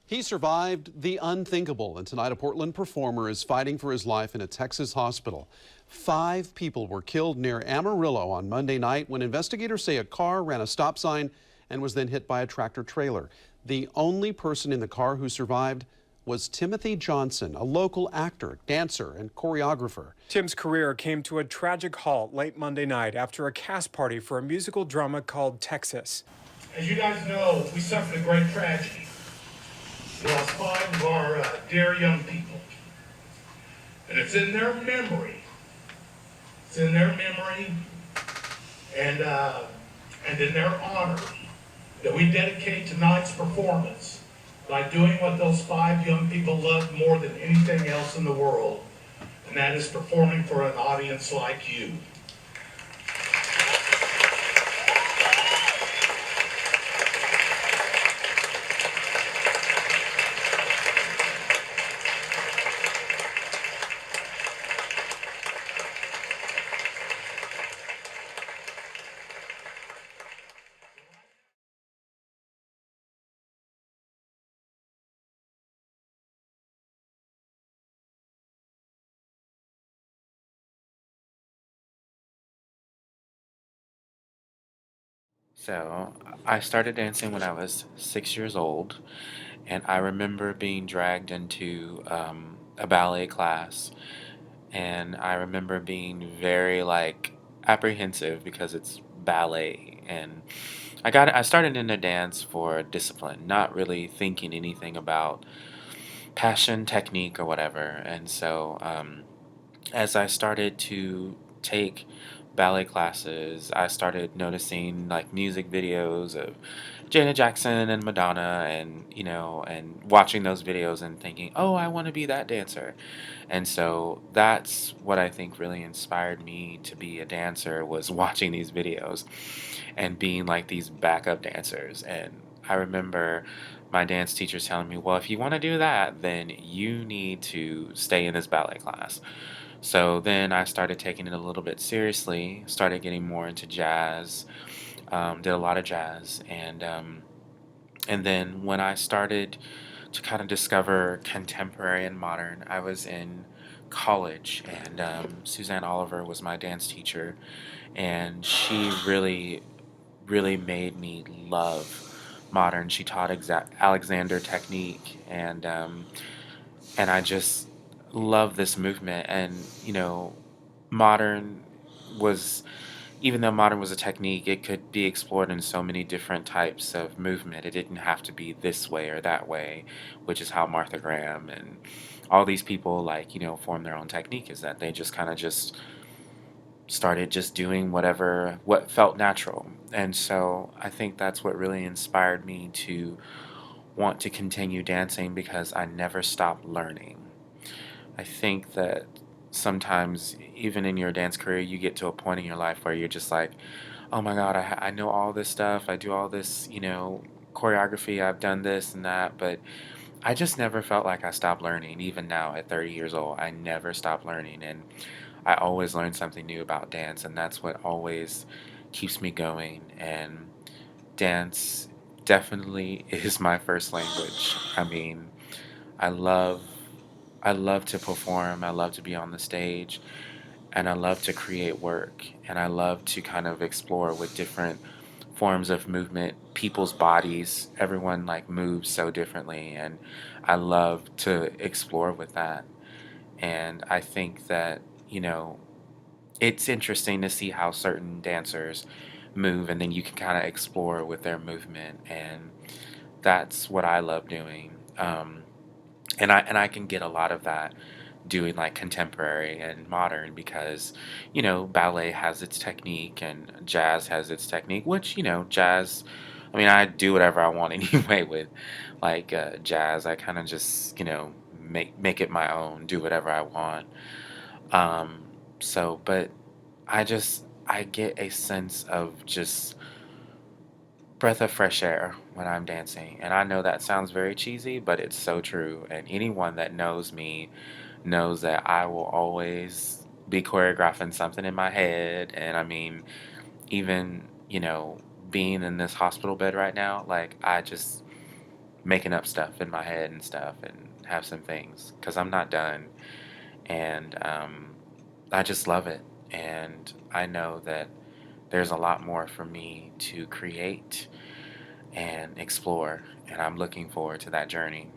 He survived the unthinkable, and tonight a Portland performer is fighting for his life in a Texas hospital. 5 people were killed near Amarillo on Monday night when investigators say a car ran a stop sign and was then hit by a tractor trailer. The only person in the car who survived was Timothy Johnson, a local actor, dancer, and choreographer. Tim's career came to a tragic halt late Monday night after a cast party for a musical drama called Texas. As you guys know, we suffered a great tragedy. We lost 5 of our dear young people. And it's in their memory. It's in their memory and in their honor that we dedicate tonight's performance by doing what those 5 young people loved more than anything else in the world. And that is performing for an audience like you. So, I started dancing when I was 6 years old, and I remember being dragged into a ballet class, and I remember being very like apprehensive because it's ballet, and I started into dance for discipline, not really thinking anything about passion, technique, or whatever, and so as I started to take ballet classes, I started noticing like music videos of Janet Jackson and Madonna and and watching those videos and thinking, "Oh, I want to be that dancer." And so that's what I think really inspired me to be a dancer was watching these videos and being like these backup dancers. And I remember my dance teacher telling me, "Well, if you want to do that, then you need to stay in this ballet class." So then I started taking it a little bit seriously, started getting more into jazz, did a lot of jazz, and then when I started to kind of discover contemporary and modern, I was in college, and Suzanne Oliver was my dance teacher, and she really made me love modern. She taught Alexander technique, and I just love this movement. And modern was even though modern was a technique, it could be explored in so many different types of movement. It didn't have to be this way or that way, which is how Martha Graham and all these people like form their own technique. Is that they just kind of just started just doing what felt natural. And so I think that's what really inspired me to want to continue dancing because I never stopped learning. I think that sometimes, even in your dance career, you get to a point in your life where you're just like, oh my God, I know all this stuff. I do all this, choreography. I've done this and that. But I just never felt like I stopped learning. Even now at 30 years old, I never stopped learning. And I always learn something new about dance. And that's what always keeps me going. And dance definitely is my first language. I mean, I love I love to perform, I love to be on the stage, and I love to create work, and I love to kind of explore with different forms of movement, people's bodies. Everyone like moves so differently, and I love to explore with that. And I think that, it's interesting to see how certain dancers move, and then you can kind of explore with their movement, and that's what I love doing. And I can get a lot of that doing like contemporary and modern because ballet has its technique and jazz has its technique, which jazz, I mean, I do whatever I want anyway with like jazz. I kind of just make it my own, do whatever I want. um but I get a sense of just breath of fresh air when I'm dancing. And I know that sounds very cheesy, but it's so true. And anyone that knows me knows that I will always be choreographing something in my head. And I mean, even, being in this hospital bed right now, like I just making up stuff in my head and stuff and have some things because I'm not done. And I just love it. And I know that there's a lot more for me to create and explore. And I'm looking forward to that journey.